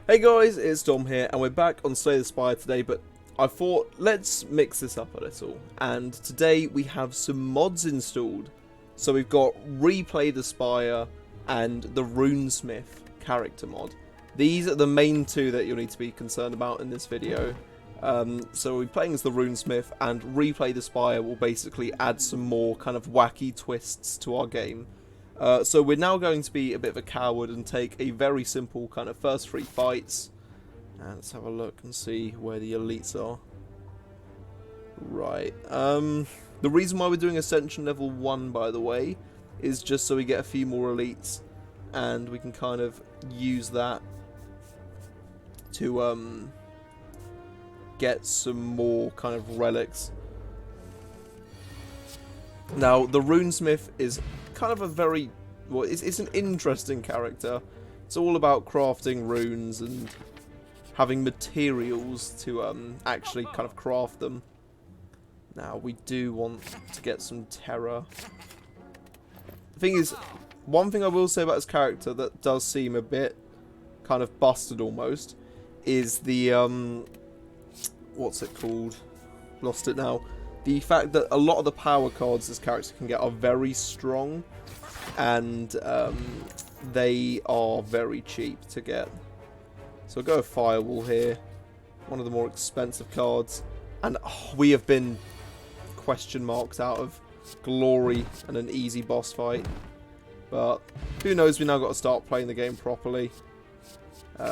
Hey guys, it's Dom here, and we're back on Slay the Spire today, but I thought, let's mix this up a little, and today we have some mods installed. So we've got Slay the Spire and the Runesmith character mod. These are the main two that you'll need to be concerned about in this video. So we're playing as the Runesmith, and Slay the Spire will basically add some more kind of wacky twists to our game. So we're now going to be a bit of a coward and take a very simple kind of first 3 fights. And let's have a look and see where the elites are. Right. The reason why we're doing Ascension level 1, by the way, is just so we get a few more elites. And we can kind of use that to get some more kind of relics. Now, the Runesmith is kind of a very, well, it's an interesting character. It's all about crafting runes and having materials to actually kind of craft them. Now, we do want to get some terror. The thing is, one thing I will say about this character that does seem a bit kind of busted almost is the, what's it called? Lost it now. The fact that a lot of the power cards this character can get are very strong, and they are very cheap to get. So I'll go with Firewall here, one of the more expensive cards, and we have been question marked out of glory and an easy boss fight. But who knows, we now got to start playing the game properly.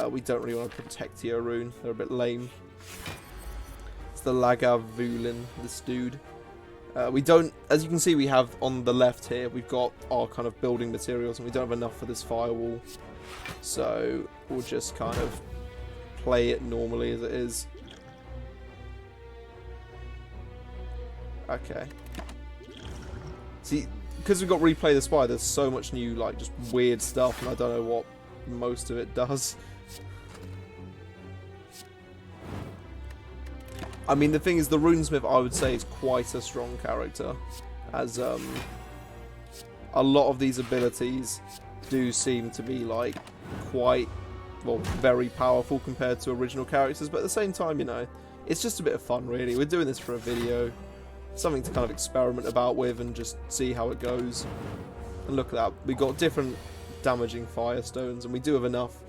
We don't really want to protect Tio Rune, they're a bit lame. The Lagavulin, this dude. We don't, as you can see, we have on the left here, we've got our kind of building materials, and we don't have enough for this firewall. So we'll just kind of play it normally as it is. Okay. See, because we've got Replay the Spire, there's so much new, like, just weird stuff, and I don't know what most of it does. I mean, the thing is, the Runesmith, I would say, is quite a strong character, as a lot of these abilities do seem to be, like, quite, well, very powerful compared to original characters, but at the same time, you know, it's just a bit of fun, really. We're doing this for a video, something to kind of experiment about with and just see how it goes. And look at that, we've got different damaging Firestones, and we do have enough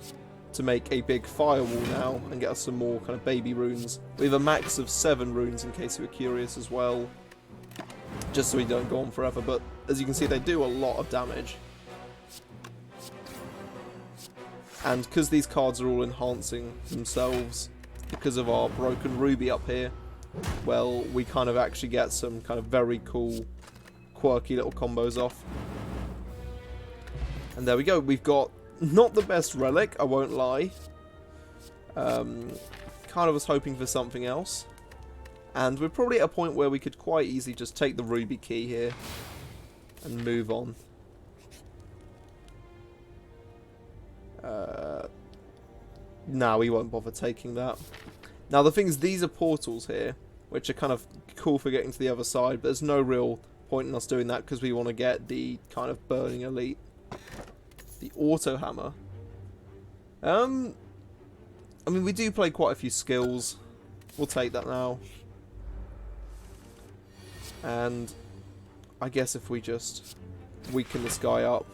to make a big firewall now and get us some more kind of baby runes. We have a max of 7 runes in case you were curious as well, just so we don't go on forever, but as you can see, they do a lot of damage. And because these cards are all enhancing themselves because of our broken ruby up here, well, we kind of actually get some kind of very cool quirky little combos off. And there we go, we've got not the best relic, I won't lie. Kind of was hoping for something else. And we're probably at a point where we could quite easily just take the ruby key here and move on. No, we won't bother taking that. Now the thing is, these are portals here, which are kind of cool for getting to the other side, but there's no real point in us doing that because we want to get the kind of burning elite. The auto hammer. I mean, we do play quite a few skills. We'll take that now. And I guess if we just weaken this guy up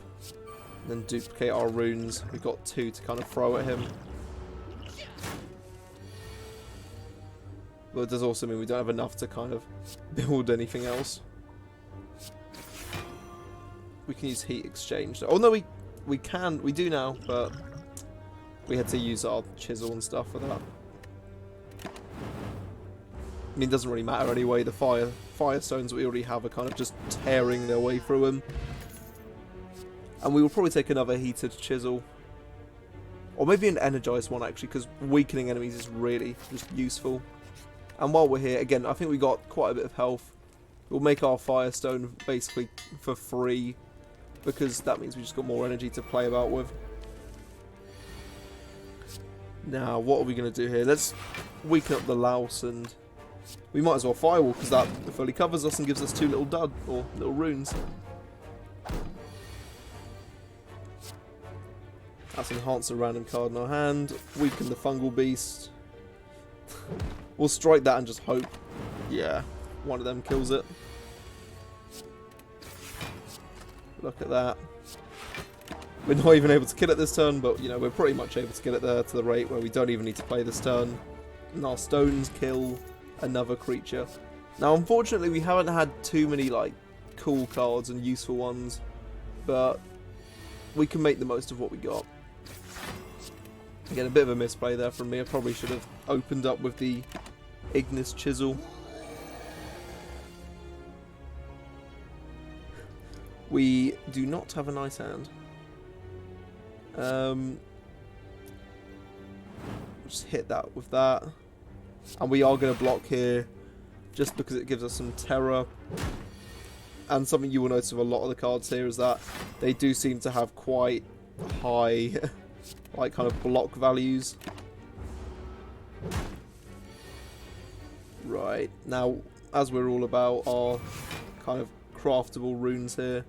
and then duplicate our runes, we've got 2 to kind of throw at him. But it does also mean we don't have enough to kind of build anything else. We can use heat exchange. Oh no, we do now, but we had to use our chisel and stuff for that. I mean, it doesn't really matter anyway, the Firestones that we already have are kind of just tearing their way through them. And we will probably take another heated chisel. Or maybe an energized one, actually, because weakening enemies is really just useful. And while we're here, again, I think we got quite a bit of health. We'll make our Firestone basically for free, because that means we just got more energy to play about with. Now, what are we going to do here? Let's weaken up the louse, and we might as well firewall, because that fully covers us and gives us 2 little dud, or little runes. That's enhance a random card in our hand. Weaken the fungal beast. We'll strike that and just hope. Yeah, one of them kills it. Look at that. We're not even able to kill it this turn, but you know, we're pretty much able to get it there to the rate where we don't even need to play this turn. And our stones kill another creature. Now, unfortunately, we haven't had too many like cool cards and useful ones, but we can make the most of what we got. Again, a bit of a misplay there from me. I probably should have opened up with the Ignis Chisel. We do not have a nice hand. Just hit that with that. And we are going to block here just because it gives us some terror. And something you will notice with a lot of the cards here is that they do seem to have quite high like kind of block values. Right, now as we're all about our kind of craftable runes here,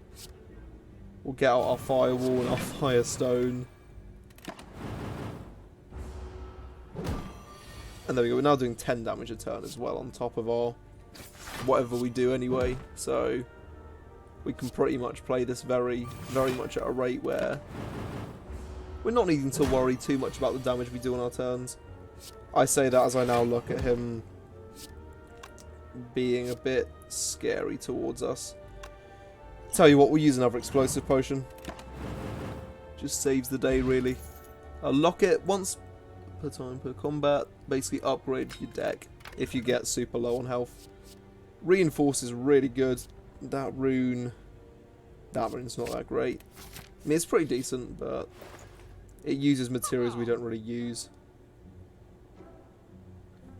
we'll get out our Firewall and our Firestone. And there we go, we're now doing 10 damage a turn as well on top of our whatever we do anyway. So we can pretty much play this very, very much at a rate where we're not needing to worry too much about the damage we do on our turns. I say that as I now look at him being a bit scary towards us. Tell you what, we'll use another explosive potion. Just saves the day, really. A locket once per time per combat. Basically upgrade your deck if you get super low on health. Reinforce is really good. That rune's not that great. I mean, it's pretty decent, but it uses materials we don't really use.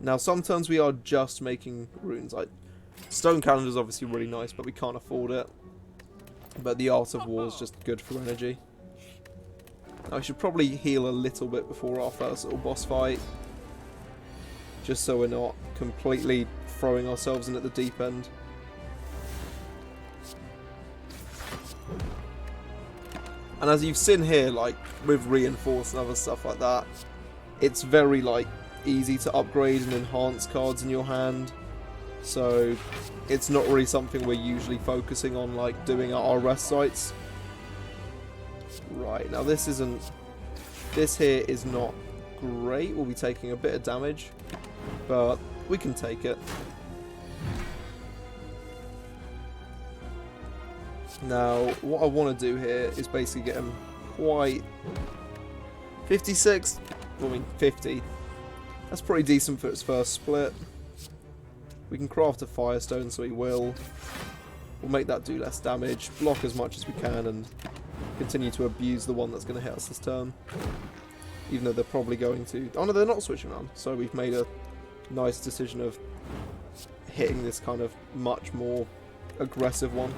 Now, some turns we are just making runes. Like, Stone Calendar is obviously really nice, but we can't afford it. But the Art of War is just good for energy. Now, I should probably heal a little bit before our first little boss fight. Just so we're not completely throwing ourselves in at the deep end. And as you've seen here, like, with Reinforce and other stuff like that, it's very, like, easy to upgrade and enhance cards in your hand. So, it's not really something we're usually focusing on, like, doing at our rest sites. Right, now this here is not great. We'll be taking a bit of damage, but we can take it. Now, what I want to do here is basically get him quite 56, I mean 50. That's pretty decent for its first split. We can craft a Firestone, so he will. We'll make that do less damage, block as much as we can, and continue to abuse the one that's going to hit us this turn. Even though they're probably going to... Oh no, they're not switching around. So we've made a nice decision of hitting this kind of much more aggressive one.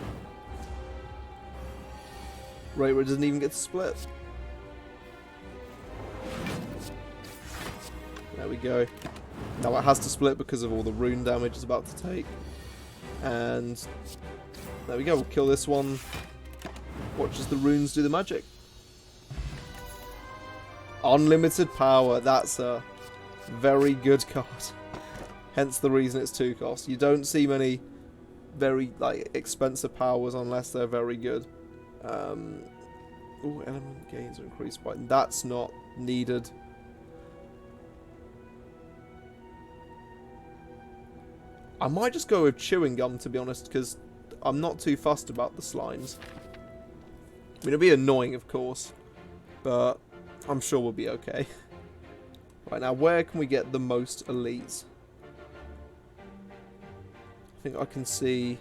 Right where it doesn't even get to split. There we go. Now it has to split because of all the rune damage it's about to take. And there we go, we'll kill this one. Watch as the runes do the magic. Unlimited power, that's a very good card. Hence the reason it's 2 cost. You don't see many very like expensive powers unless they're very good. Oh, element gains are increased by... That's not needed. I might just go with chewing gum, to be honest, because I'm not too fussed about the slimes. I mean, it'll be annoying, of course, but I'm sure we'll be okay. Right, now, where can we get the most elites? I think I can see...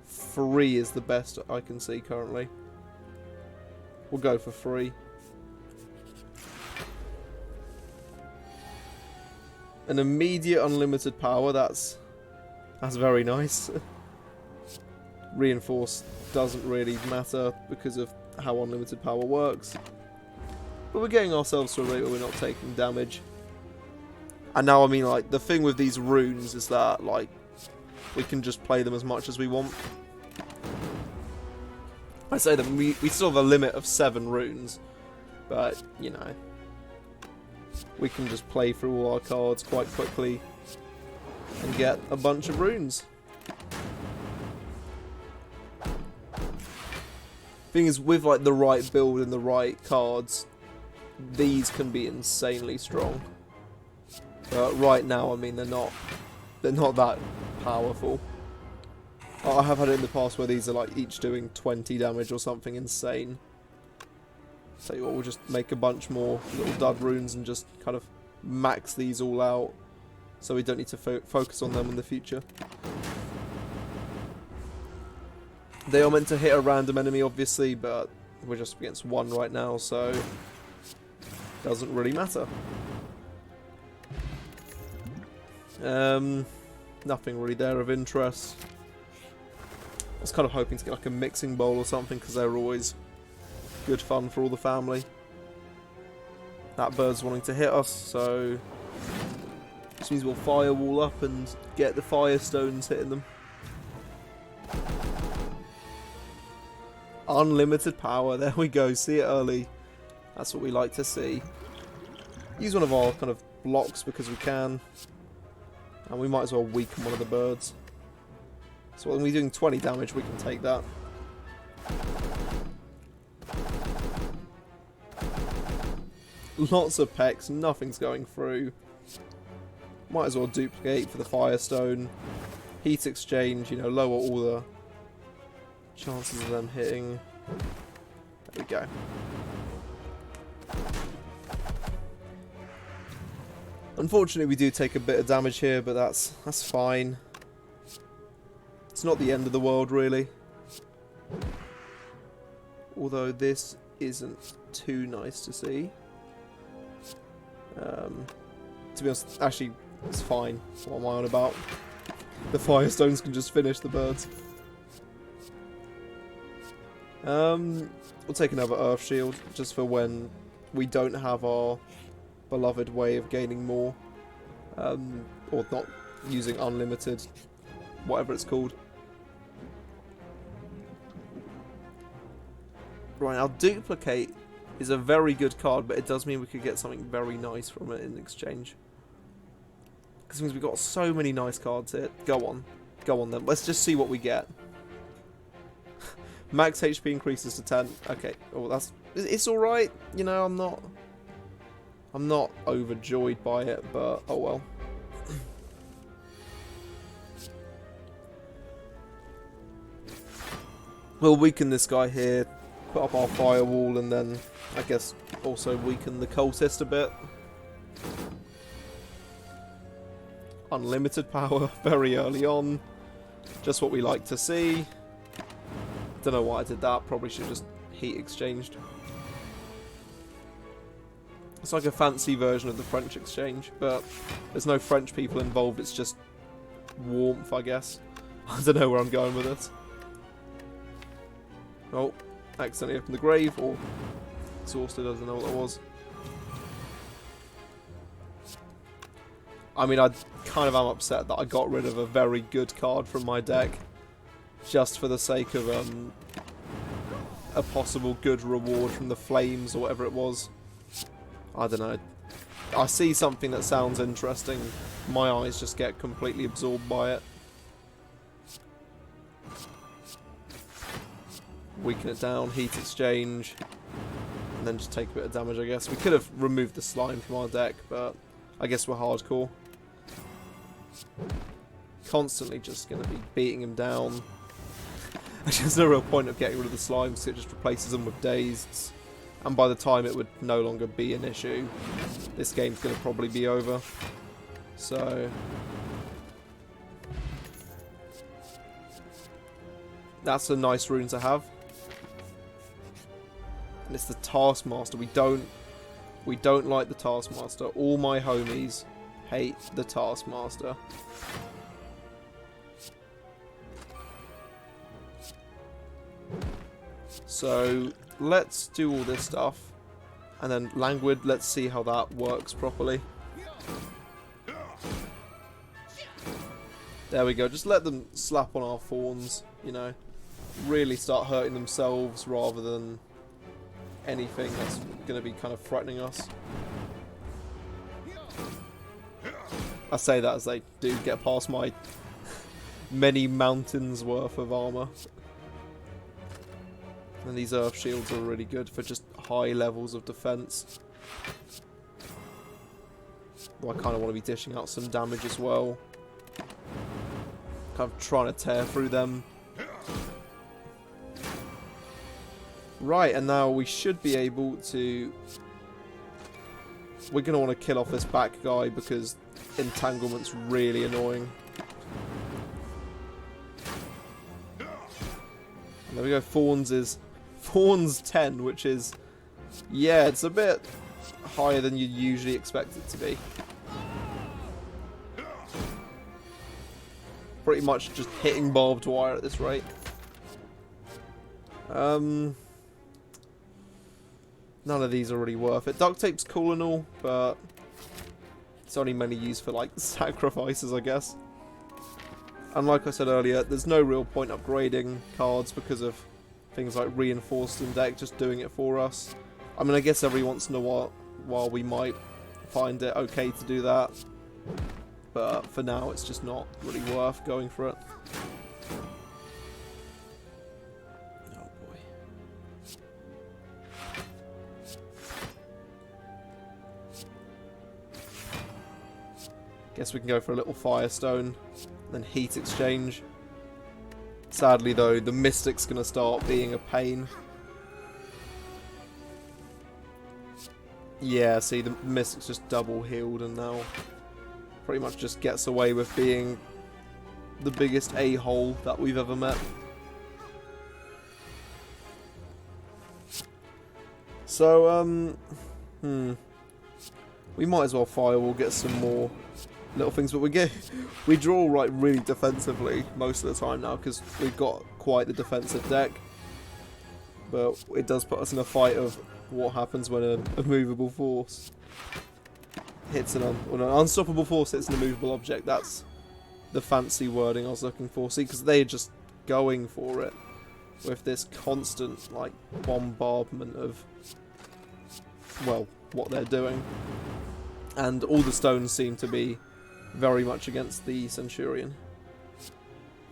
3 is the best I can see currently. We'll go for 3. An immediate unlimited power, that's very nice. Reinforce doesn't really matter because of how unlimited power works. But we're getting ourselves to a rate where we're not taking damage. And now, I mean, like, the thing with these runes is that, like, we can just play them as much as we want. I say that we still have a limit of 7 runes, But, you know, we can just play through all our cards quite quickly and get a bunch of runes. Thing is, with like the right build and the right cards, these can be insanely strong. But right now, I mean, they're not that powerful. I have had it in the past where these are like each doing 20 damage or something insane. Tell you what, we'll just make a bunch more little dud runes and just kind of max these all out, so we don't need to focus on them in the future. They are meant to hit a random enemy, obviously, but we're just against one right now, so doesn't really matter. Nothing really there of interest. I was kind of hoping to get like a mixing bowl or something, because they're always good fun for all the family. That bird's wanting to hit us, so this means we'll firewall up and get the Firestones hitting them. Unlimited power, there we go, see it early. That's what we like to see. Use one of our kind of blocks because we can. And we might as well weaken one of the birds. So when we're doing 20 damage, we can take that. Lots of pecks, nothing's going through. Might as well duplicate for the Firestone. Heat exchange, you know, lower all the chances of them hitting. There we go. Unfortunately, we do take a bit of damage here, but that's fine. It's not the end of the world, really. Although this isn't too nice to see. To be honest, actually, it's fine. What am I on about? The Firestones can just finish the birds. We'll take another Earth Shield, just for when we don't have our beloved way of gaining more. Or not using unlimited, whatever it's called. Right, now Duplicate is a very good card, but it does mean we could get something very nice from it in exchange. Because it means we've got so many nice cards here. Go on then. Let's just see what we get. Max HP increases to 10. Okay, oh, it's all right. You know, I'm not overjoyed by it, but oh well. We'll weaken this guy here, put up our firewall, and then I guess also weaken the cultist a bit. Unlimited power very early on. Just what we like to see. Don't know why I did that. Probably should have just heat exchanged. It's like a fancy version of the French exchange, but there's no French people involved. It's just warmth, I guess. I don't know where I'm going with this. Oh, accidentally opened the grave, or exhausted, I don't know what that was. I mean, I kind of am upset that I got rid of a very good card from my deck, just for the sake of a possible good reward from the flames or whatever it was. I don't know. I see something that sounds interesting, my eyes just get completely absorbed by it. Weaken it down, heat exchange, and then just take a bit of damage, I guess. We could have removed the slime from our deck, but I guess we're hardcore. Constantly just going to be beating him down. There's no real point of getting rid of the slime, because it just replaces them with dazeds. And by the time it would no longer be an issue, this game's going to probably be over. So that's a nice rune to have. And it's the Taskmaster. We don't like the Taskmaster. All my homies hate the Taskmaster. So let's do all this stuff, and then Languid, let's see how that works properly. There we go, just let them slap on our Thorns, you know, really start hurting themselves rather than anything that's going to be kind of threatening us. I say that as they do get past my many mountains worth of armor. And these earth shields are really good for just high levels of defense. Well, I kind of want to be dishing out some damage as well. Kind of trying to tear through them. Right, and now we should be able to... We're going to want to kill off this back guy because entanglement's really annoying. And there we go, Thorns is... Thorns 10, which is... Yeah, it's a bit higher than you'd usually expect it to be. Pretty much just hitting barbed wire at this rate. None of these are really worth it. Duct tape's cool and all, but it's only mainly used for like sacrifices, I guess. And like I said earlier, there's no real point upgrading cards because of things like reinforced in deck just doing it for us. I mean, I guess every once in a while we might find it okay to do that, but for now it's just not really worth going for it. Guess we can go for a little Firestone, then Heat Exchange. Sadly though, the Mystic's going to start being a pain. Yeah, see, the Mystic's just double healed and now pretty much just gets away with being the biggest a-hole that we've ever met. So, we might as well Firewall, get some more little things, but we draw right really defensively most of the time now because we've got quite the defensive deck. But it does put us in a fight of what happens when a movable force hits an unstoppable force hits an immovable object. That's the fancy wording I was looking for. See, because they're just going for it with this constant like bombardment of, well, what they're doing, and all the stones seem to be very much against the Centurion.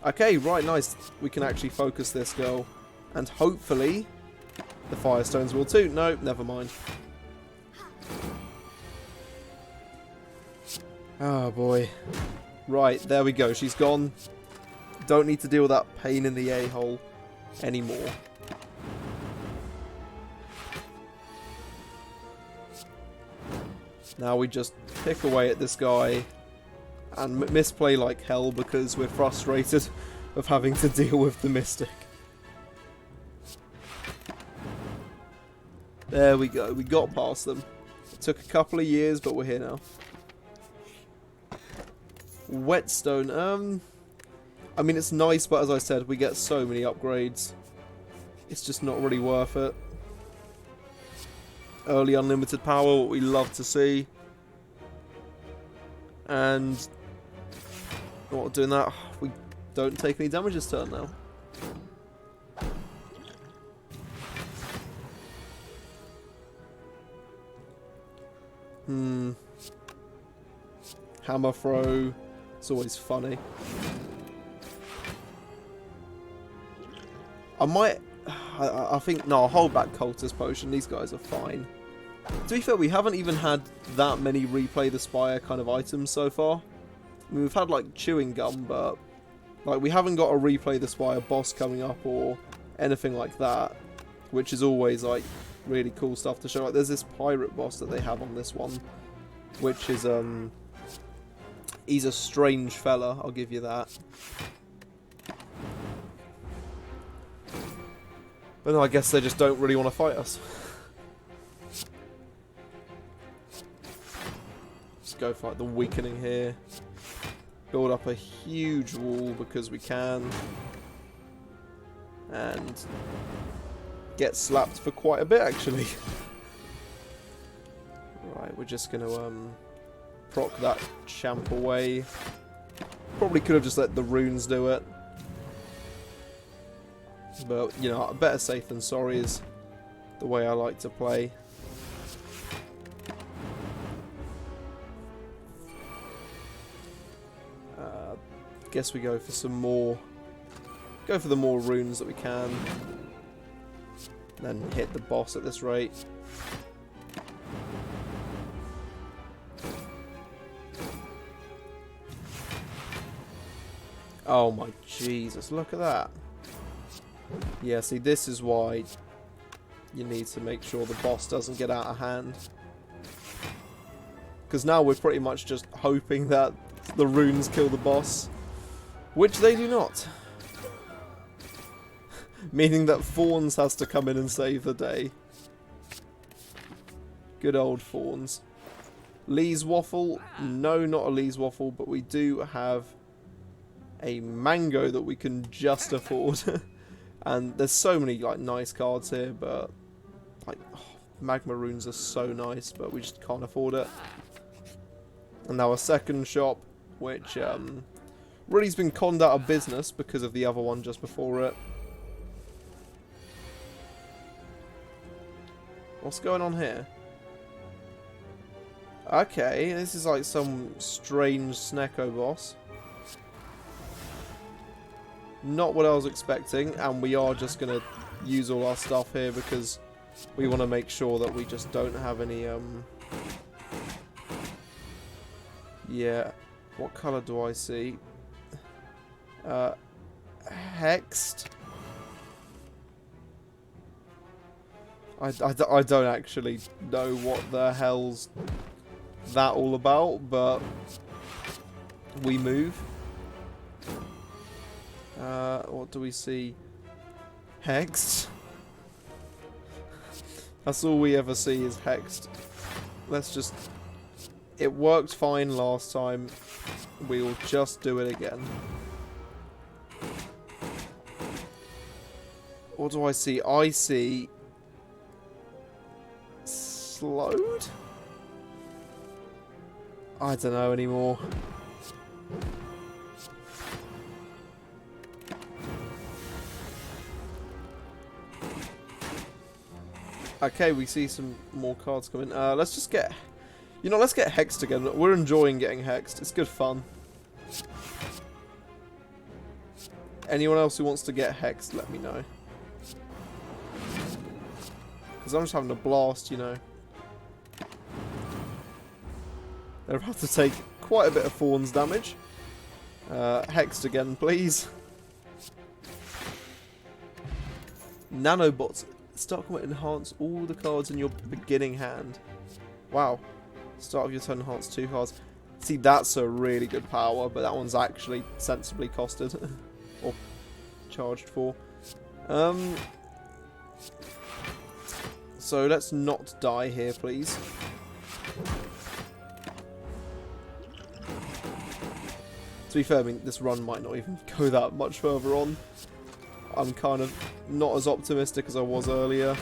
Okay, right, nice. We can actually focus this girl. And hopefully the Firestones will too. No, never mind. Oh boy. Right, there we go. She's gone. Don't need to deal with that pain in the a-hole anymore. Now we just pick away at this guy and misplay like hell because we're frustrated of having to deal with the Mystic. There we go, we got past them. It took a couple of years, but we're here now. Wetstone, I mean it's nice, but as I said, we get so many upgrades. It's just not really worth it. Early unlimited power, what we love to see. And while doing that, we don't take any damage this turn now. Hammer throw, it's always funny. I think, no, I'll hold back Cultist Potion, these guys are fine. To be fair, we haven't even had that many Replay the Spire kind of items so far. I mean, we've had like Chewing Gum, but like we haven't got a Replay the Spire boss coming up or anything like that, which is always like really cool stuff to show. Like there's this pirate boss that they have on this one, which is he's a strange fella, I'll give you that. But no, I guess they just don't really want to fight us. Just go fight the weakening here. Build up a huge wall because we can. And get slapped for quite a bit, actually. Right, we're just going to proc that champ away. Probably could have just let the runes do it. But, you know, better safe than sorry is the way I like to play. Guess we go for some more. Go for the more runes that we can. Then hit the boss at this rate. Oh my Jesus, look at that. Yeah, see, this is why you need to make sure the boss doesn't get out of hand. Because now we're pretty much just hoping that the runes kill the boss. Which they do not. Meaning that Thorns has to come in and save the day. Good old Thorns. Lee's Waffle. No, not a Lee's Waffle, but we do have a mango that we can just afford. And there's so many like nice cards here, but like magma runes are so nice, but we just can't afford it. And now a second shop, which really's been conned out of business because of the other one just before it. What's going on here? Okay, this is like some strange Snecko boss. Not what I was expecting, and we are just going to use all our stuff here because we want to make sure that we just don't have any, yeah, what colour do I see? Hexed? I don't actually know what the hell's that all about, but we move. What do we see? Hexed? That's all we ever see is hexed. Let's just... It worked fine last time. We will just do it again. What do I see? I see... Slowed? I don't know anymore. Okay, we see some more cards coming. Let's just get... You know, let's get hexed again. We're enjoying getting hexed. It's good fun. Anyone else who wants to get hexed, let me know. Because I'm just having a blast, you know. They're about to take quite a bit of Thorns damage. Hexed again, please. Nanobots. Start combat enhance all the cards in your beginning hand. Wow. Start of your turn enhance 2 cards. See, that's a really good power, but that one's actually sensibly costed. Or charged for. So let's not die here, please. To be fair, I mean, this run might not even go that much further on. I'm kind of not as optimistic as I was earlier.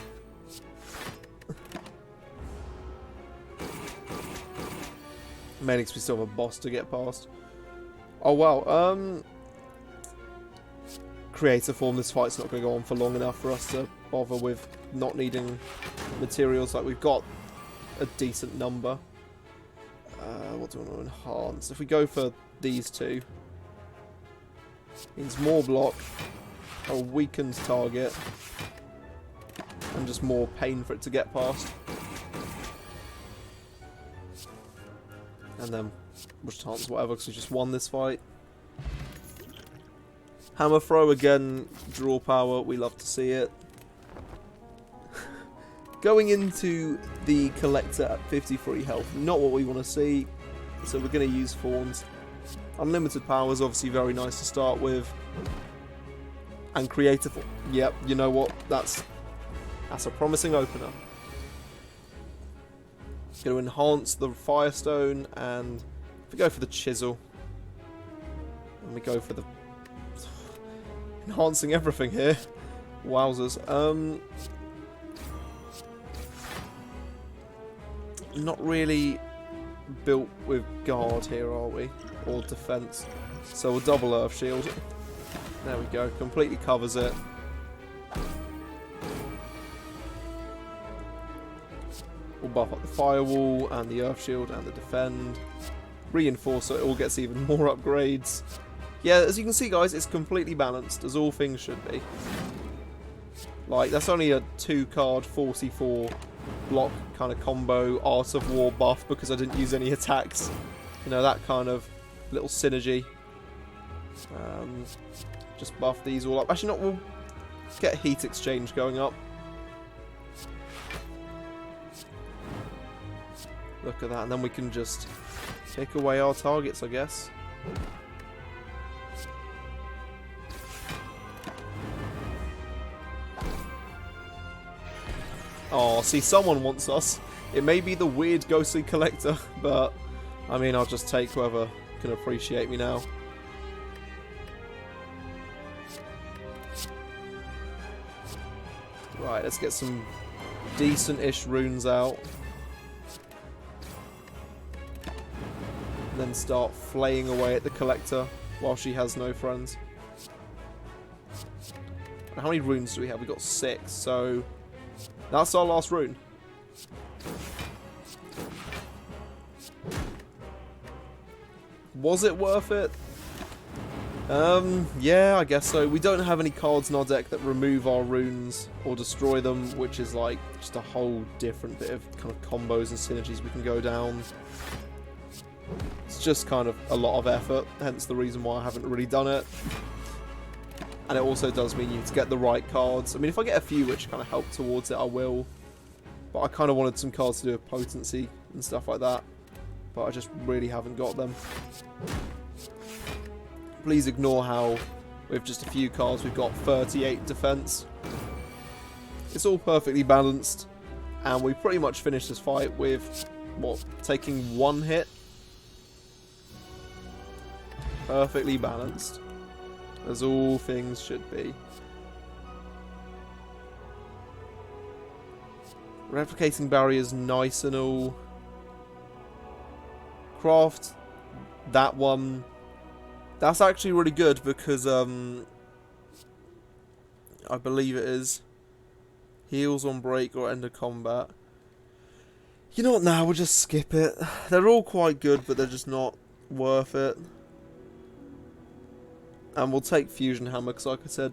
Mainly because we still have a boss to get past. Oh wow, creator form, this fight's not going to go on for long enough for us to bother with not needing materials. Like, we've got a decent number. What do we want to enhance? If we go for these two, means more block, a weakened target, and just more pain for it to get past. And then we'll just enhance whatever because we just won this fight. Hammer throw again, draw power, we love to see it. Going into the collector at 53 health, not what we want to see, so we're going to use Thorns. Unlimited power is obviously very nice to start with. And creative, yep, you know what, that's a promising opener. Going to enhance the Firestone, and if we go for the Chisel, and we go for the... enhancing everything here. Wowzers. Not really built with guard here, are we? Or defense. So we'll double Earth Shield. There we go. Completely covers it. We'll buff up the firewall and the earth shield and the defend. Reinforce so it all gets even more upgrades. Yeah, as you can see, guys, it's completely balanced, as all things should be. Like, that's only a 2-card 44 block kind of combo Art of War buff because I didn't use any attacks. You know, that kind of little synergy. Just buff these all up. Actually, not. We'll get heat exchange going up. Look at that, and then we can just take away our targets, I guess. Oh, see, someone wants us. It may be the weird ghostly collector, but I mean, I'll just take whoever can appreciate me now. Right, let's get some decent-ish runes out. Then start flaying away at the collector while she has no friends. How many runes do we have? We got 6, so that's our last rune. Was it worth it? Yeah, I guess so. We don't have any cards in our deck that remove our runes or destroy them, which is like just a whole different bit of kind of combos and synergies we can go down. It's just kind of a lot of effort, hence the reason why I haven't really done it. And it also does mean you need to get the right cards. I mean, if I get a few which kind of help towards it, I will. But I kind of wanted some cards to do with potency and stuff like that. But I just really haven't got them. Please ignore how, with just a few cards, we've got 38 defense. It's all perfectly balanced. And we pretty much finished this fight with, what, taking 1 hit? Perfectly balanced. As all things should be. Replicating barriers, nice and all. Craft, that one. That's actually really good because, I believe it is. Heals on break or end of combat. You know what, now we'll just skip it. They're all quite good, but they're just not worth it. And we'll take Fusion Hammer, because like I said,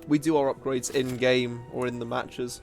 we do our upgrades in-game or in the matches.